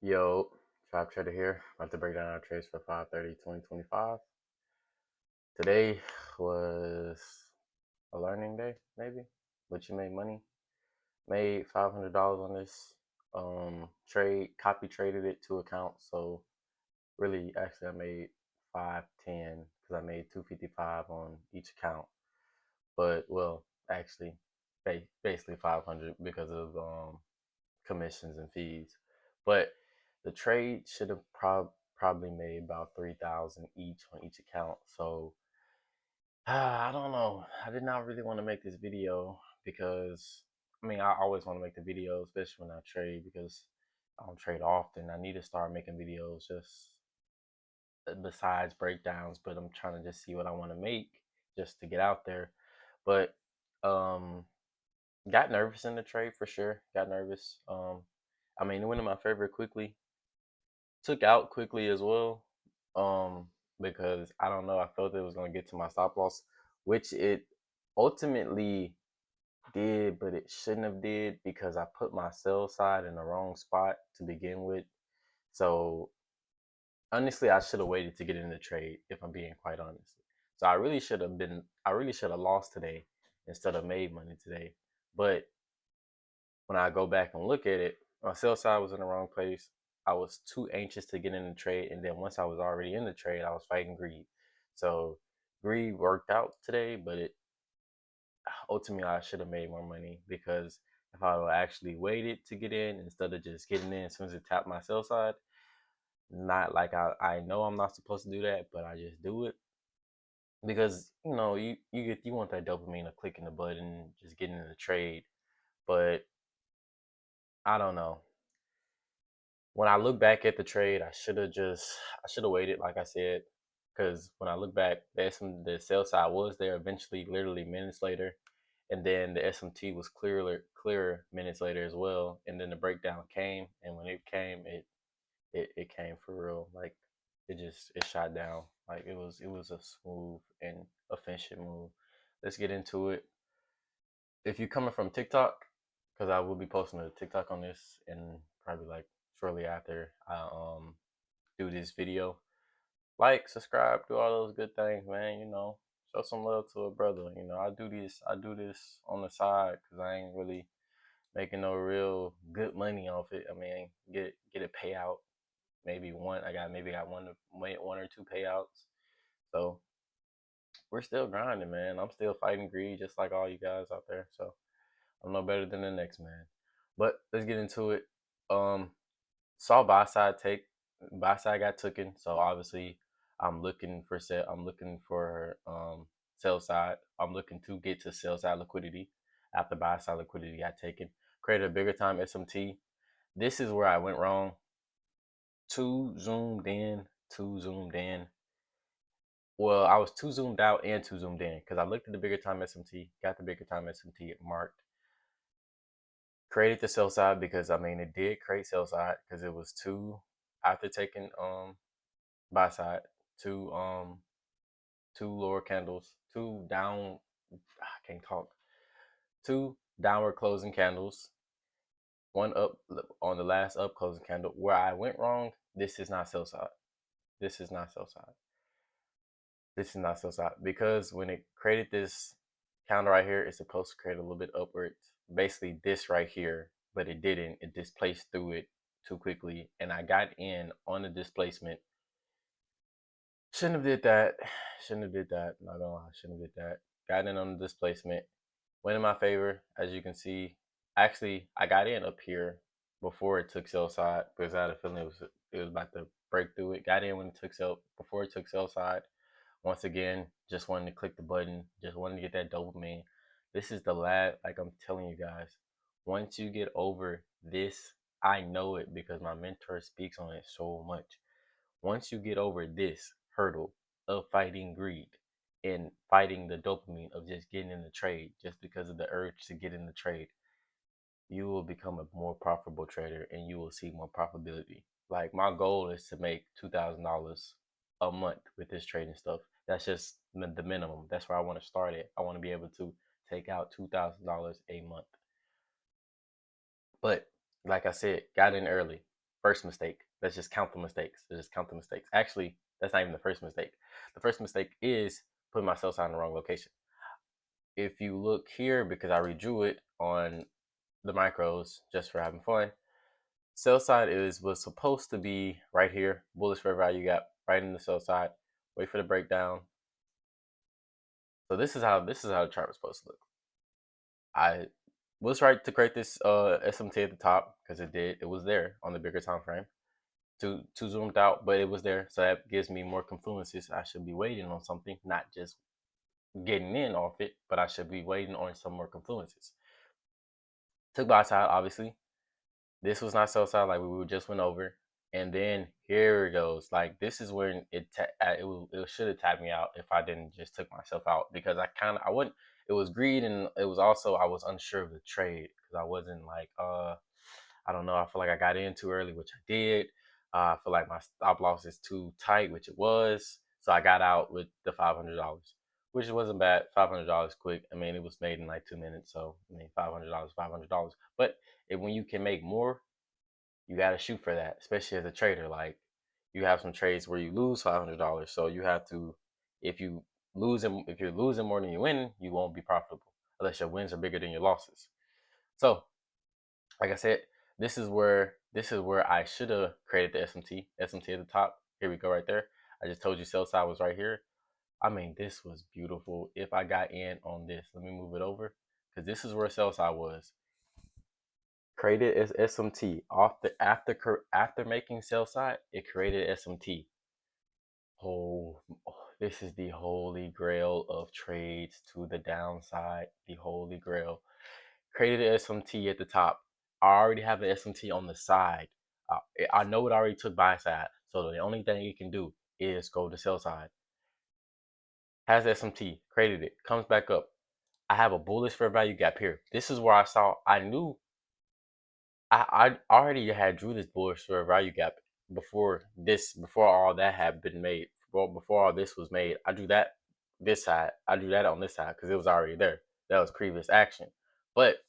Yo, Trap Trader here. About to break down our trades for 5/30/2025. Today was a learning day, maybe, but you made money. Made $500 on this trade. Copy traded it to account. So really, actually, I made 510 because I made 255 on each account. But well, actually, basically 500 because of commissions and fees. But the trade should have probably made about 3,000 each on each account. So I don't know. I did not really want to make this video because I mean I always want to make the video, especially when I trade because I don't trade often. I need to start making videos just besides breakdowns, but I'm trying to just see what I want to make just to get out there. But um got nervous in the trade for sure. Got nervous. I mean, it went in my favor quickly. Took out quickly as well. Because I don't know, I felt it was gonna get to my stop loss, which it ultimately did, but it shouldn't have did because I put my sell side in the wrong spot to begin with. So honestly, I should have waited to get in the trade if I'm being quite honest. So I really should have lost today instead of made money today. But when I go back and look at it, my sell side was in the wrong place. I was too anxious to get in the trade, and then once I was already in the trade, I was fighting greed. So greed worked out today, but it ultimately I should have made more money because if I would actually waited to get in instead of just getting in as soon as it tapped my sell side, not like I know I'm not supposed to do that, but I just do it because you want that dopamine of clicking the button, just getting in the trade, but I don't know. When I look back at the trade, I should have waited, like I said, because when I look back, the sell side was there eventually, literally minutes later, and then the SMT was clearer minutes later as well, and then the breakdown came, and when it came, it came for real, like it shot down, like it was a smooth and efficient move. Let's get into it. If you're coming from TikTok, because I will be posting a TikTok on this, and probably like shortly after I do this video, like, subscribe, do all those good things, man. Show some love to a brother. I do this on the side because I ain't really making no real good money off it. I mean, get a payout, maybe one. Maybe got one or two payouts. So we're still grinding, man. I'm still fighting greed, just like all you guys out there. So I'm no better than the next man. But let's get into it. Um, saw buy side got taken, so obviously I'm looking for sell side. I'm looking to get to sell side liquidity after buy side liquidity got taken. Created a bigger time SMT. This is where I went wrong. Too zoomed in. Well, I was too zoomed out and too zoomed in because I looked at the bigger time SMT, got the bigger time SMT marked, created the sell side because I mean it did create sell side because it was two after taking buy side, two two lower candles, two down I can't talk. Two downward closing candles, one up on the last up closing candle. Where I went wrong, this is not sell side. This is not sell side. This is not sell side because when it created this counter right here, it's supposed to create a little bit upwards. Basically this right here, but it didn't. It displaced through it too quickly, and I got in on the displacement. Shouldn't have did that. Shouldn't have did that. Not gonna lie, shouldn't have did that. Got in on the displacement. Went in my favor, as you can see. Actually, I got in up here before it took sell side because I had a feeling it was about to break through it. Got in when it took sell before it took sell side. Once again, just wanted to click the button, just wanted to get that dopamine. This is the last, like I'm telling you guys, once you get over this, I know it because my mentor speaks on it so much. Once you get over this hurdle of fighting greed and fighting the dopamine of just getting in the trade just because of the urge to get in the trade, you will become a more profitable trader and you will see more profitability. Like my goal is to make $2,000 a month with this trading stuff. That's just the minimum. That's where I want to start at. I want to be able to take out $2,000 a month. But like I said, got in early. first mistake. Let's just count the mistakes. Let's just count the mistakes. Actually, that's not even the first mistake. The first mistake is putting my sell sign in the wrong location. If you look here, because I redrew it on the micros just for having fun, sell side was supposed to be right here, bullish fair value gap, right in the sell side. Wait for the breakdown. So this is how the chart was supposed to look. I was right to create this SMT at the top because it was there on the bigger time frame. Too zoomed out, but it was there, so that gives me more confluences. I should be waiting on something, not just getting in off it, but I should be waiting on some more confluences. Took buy side, obviously. This was not sell side, like we just went over. And then here it goes. Like this is when it should have tapped me out if I didn't just took myself out, because I wouldn't. It was greed, and it was also I was unsure of the trade because I wasn't like I don't know. I feel like I got in too early, which I did. I feel like my stop loss is too tight, which it was. So I got out with the $500, which wasn't bad. $500 quick. I mean, it was made in like 2 minutes. So I mean, $500, $500. But when you can make more, you got to shoot for that, especially as a trader. Like you have some trades where you lose $500, so you have to. If you if you're losing more than you win, you won't be profitable unless your wins are bigger than your losses. So like I said, this is where I should have created the SMT at the top. Here we go, right there. I just told you sell side was right here. I mean, this was beautiful. If I got in on this, let me move it over because this is where sell side was. Created as SMT off the after making sell side, it created SMT. Oh, this is the holy grail of trades to the downside. The holy grail. Created an SMT at the top. I already have the SMT on the side. I know it already took buy side, so the only thing it can do is go to sell side. Has the SMT, created it, comes back up. I have a bullish fair value gap here. This is where I knew I already had drew this bullish fair value gap before all that had been made. Before all this was made, I drew that this side. I drew that on this side because it was already there. That was previous action. But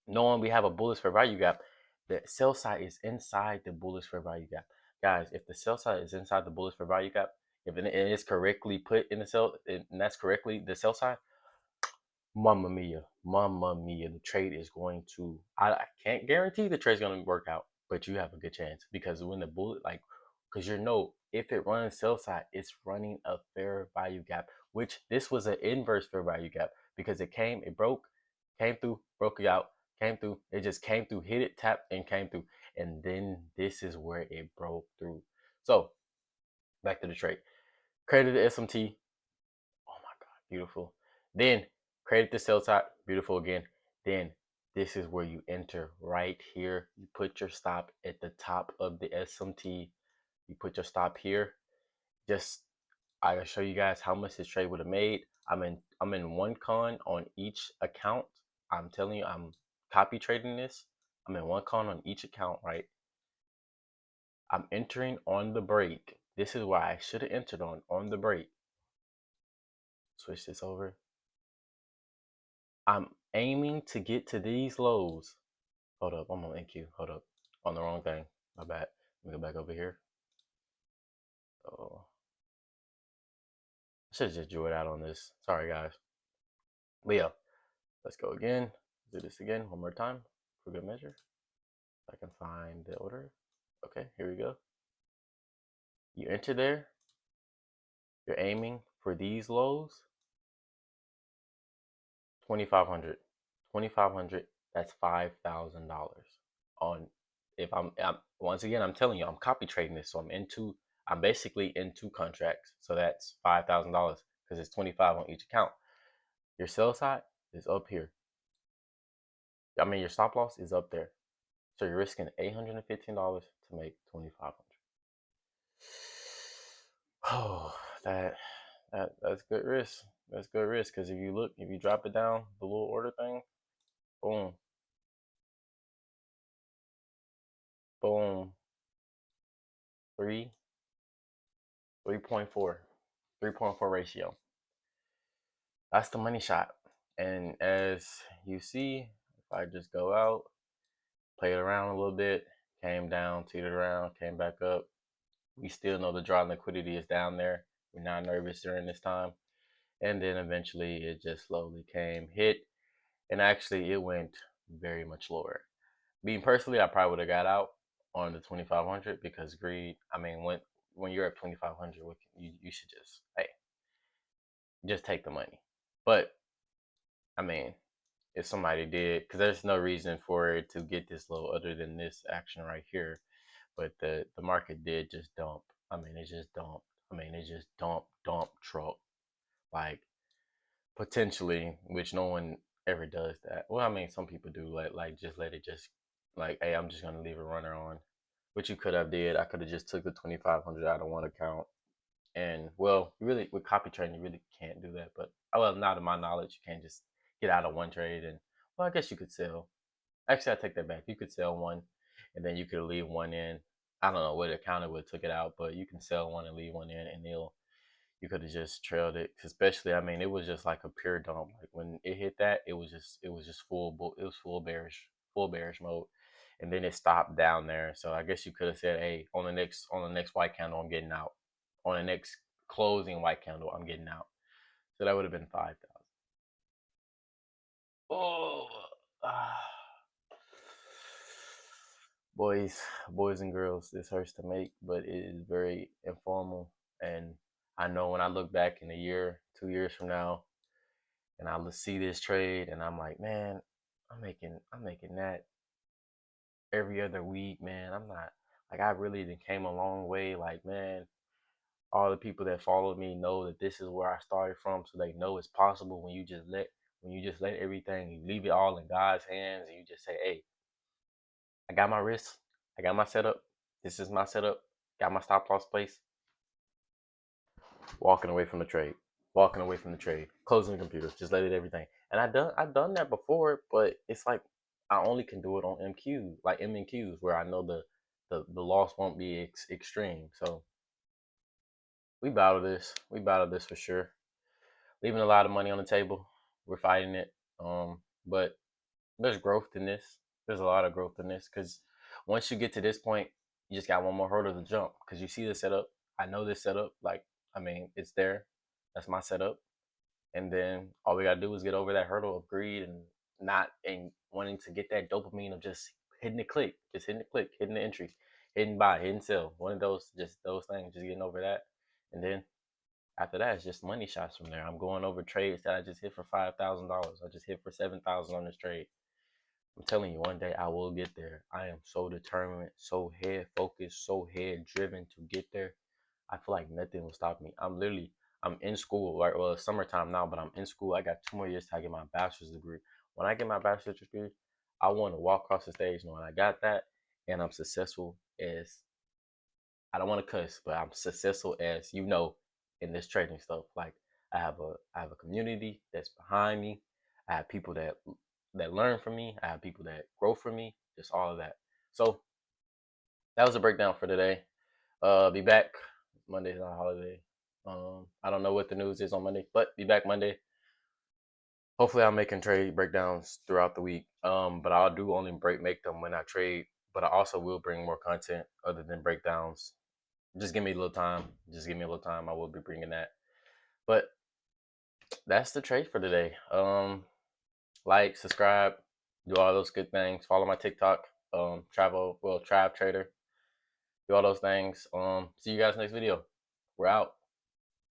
knowing we have a bullish fair value gap, the sell side is inside the bullish fair value gap. Guys, if the sell side is inside the bullish fair value gap, if it is correctly put in the sell, and that's correctly the sell side, Mamma mia, mamma mia, the trade is going to. I can't guarantee the trade's going to work out, but you have a good chance because when the bullet, like, because if it runs sell side, it's running a fair value gap, which this was an inverse fair value gap because it broke, came through, broke it out, came through, it just came through, hit it, tapped, and came through. And then this is where it broke through. So back to the trade. Created the SMT. Oh my God, beautiful. Then create the sell type, beautiful again. Then this is where you enter right here. You put your stop at the top of the SMT. You put your stop here. Just I'll show you guys how much this trade would have made. I'm in one con on each account. I'm telling you, I'm copy trading this. I'm in one con on each account, right? I'm entering on the break. This is why I should have entered on the break. Switch this over. I'm aiming to get to these lows. Hold up, I'm on NQ. Hold up. On the wrong thing. My bad. Let me go back over here. Oh, I should have just drew it out on this. Sorry, guys. But yeah, let's go again. Do this again one more time for good measure. I can find the order. Okay, here we go. You enter there. You're aiming for these lows. 2,500. 2,500. That's $5,000 on. If I'm once again, I'm telling you, I'm copy trading this, so I'm basically in two contracts, so that's $5,000 because it's 25 on each account. Your sell side is up here. I mean, your stop loss is up there, so you're risking $815 to make 2,500. Oh, that's good risk. That's good risk because if you drop it down the little order thing, boom, boom, 3.4, 3.4 ratio. That's the money shot. And as you see, if I just go out, play it around a little bit, came down, teetered around, came back up. We still know the draw liquidity is down there. We're not nervous during this time. And then eventually it just slowly came, hit, and actually it went very much lower. Me personally, I probably would have got out on the 2500 because greed. I mean, when you're at 2500, you should just just take the money. But I mean, if somebody did, because there's no reason for it to get this low other than this action right here. But the market did just dump. I mean, it just dumped. I mean, it just dump, truck, like potentially, which no one ever does that. Well, I mean, some people do like just let it just like, hey, I'm just gonna leave a runner on, which you could have did. I could have just took the 2500 out of one account, and well, really with copy trading, you really can't do that. But well, not in my knowledge, you can't just get out of one trade and well, I guess you could sell. Actually, I take that back. You could sell one, and then you could leave one in. I don't know what account it would took it out, but you can sell one and leave one in, and they'll you could have just trailed it. Especially, I mean, it was just like a pure dump. Like when it hit that, it was just it was full bearish mode, and then it stopped down there. So I guess you could have said, hey, on the next white candle, I'm getting out. On the next closing white candle, I'm getting out. So that would have been 5,000. Oh, ah. boys, boys and girls, this hurts to make, but it is very informal. And I know when I look back in a year, 2 years from now, and I see this trade, and I'm like, man, I'm making that every other week, man. I'm not like I really came a long way. Like, man, all the people that follow me know that this is where I started from, so they know it's possible when you just let everything, you leave it all in God's hands, and you just say, hey, I got my wrist. I got my setup. This is my setup. Got my stop loss place. Walking away from the trade. Walking away from the trade. Closing the computer. Just let it everything. And I've done that before, but it's like I only can do it on MQ, like MNQs, where I know the loss won't be extreme. So we battle this. We battle this for sure. Leaving a lot of money on the table. We're fighting it. But there's growth in this. There's a lot of growth in this because once you get to this point, you just got one more hurdle to jump because you see the setup. I know this setup. Like, I mean, it's there. That's my setup. And then all we gotta do is get over that hurdle of greed and not and wanting to get that dopamine of just hitting the click, just hitting the click, hitting the entry, hitting buy, hitting sell. One of those, just those things, just getting over that. And then after that, it's just money shots from there. I'm going over trades that I just hit for $5,000. I just hit for 7,000 on this trade. I'm telling you, one day I will get there. I am so determined, so head focused, so head driven to get there. I feel like nothing will stop me. I'm in school, right? Well, it's summertime now, but I'm in school. I got 2 more years till I get my bachelor's degree. When I get my bachelor's degree, I want to walk across the stage knowing I got that and I'm successful as, I don't want to cuss, but I'm successful as in this trading stuff. Like I have a community that's behind me. I have people that learn from me. I have people that grow from me. Just all of that. So that was a breakdown for today. Be back. Monday's not a holiday. I don't know what the news is on Monday, but be back Monday. Hopefully, I'm making trade breakdowns throughout the week. But I'll do only make them when I trade. But I also will bring more content other than breakdowns. Just give me a little time. Just give me a little time. I will be bringing that. But that's the trade for today. Like, subscribe, do all those good things. Follow my TikTok. Trav Trader. Do all those things. See you guys next video. We're out.